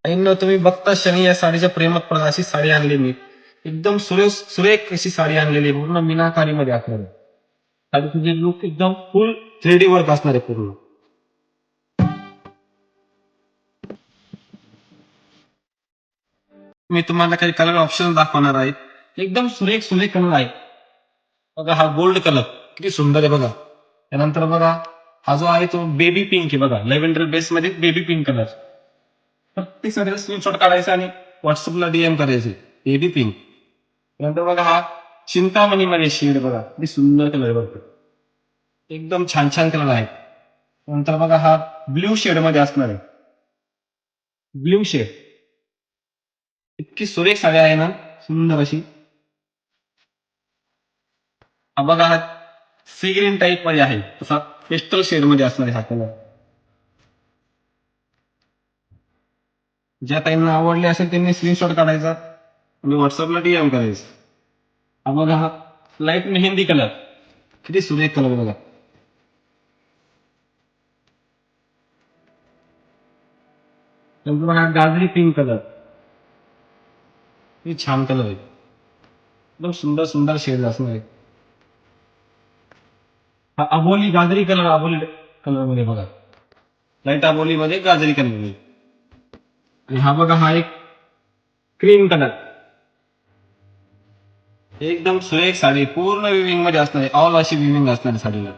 आणि तुम्ही बघता क्षणी या साडीच्या प्रेमात पडा, अशी साडी आणली मी. एकदम सुरेख सुरेख अशी साडी आणलेली आहे, पूर्ण मीनाकारीमध्ये असणार आहे. साडीचं जे लुक एकदम फुल 3D वर्क असणार आहे पूर्ण. मी तुम्हाला काही कलर ऑप्शन दाखवणार आहे. एकदम सुरेख सुरेख कलर आहे. बघा हा गोल्ड कलर किती सुंदर आहे बघा. त्यानंतर बघा हा जो आहे तो बेबी पिंक आहे बघा, लेव्हेंडर बेस मध्ये बेबी पिंक कलर. प्रत्येक साडीचा स्क्रीनशॉट काढायचा आणि व्हॉट्सअपला डीएम करायचे, बेबी पिंक. त्यानंतर बघा हा चिंतामणी मध्ये शेड बघा, किती सुंदर कलर बघा, एकदम छान छान कलर आहे. नंतर बघा हा ब्ल्यू शेड मध्ये असणार आहे, ब्ल्यू शेड. इतकी सुरेख साडी आहे ना, सुंदर अशी. हा बघा हा सी ग्रीन टाईप मध्ये आहे, तसा पेस्टल शेड मध्ये असणार आहे हा कलर. ज्या ताईंना आवडले असेल त्यांनी स्क्रीनशॉट काढायचा आणि व्हॉट्सअपला डीएम करायचं. हा बघा हा लाईट मेहंदी कलर, किती सुरेख कलर बघा. नंतर बघा गाजरी पिंक कलर, किती छान कलर आहे, एकदम सुंदर सुंदर शेड असणार आहे. हा अबोली गाजरी कलर, अबोली कलर मध्ये बघा, लाईट अबोली मध्ये गाजरी कलर मध्ये. आणि हा बघा हा एक क्रीम कलर, एकदम सुरेख साडी, पूर्ण विविंग मध्ये असणार आहे, ऑल अशी विविंग असणार आहे साडीला.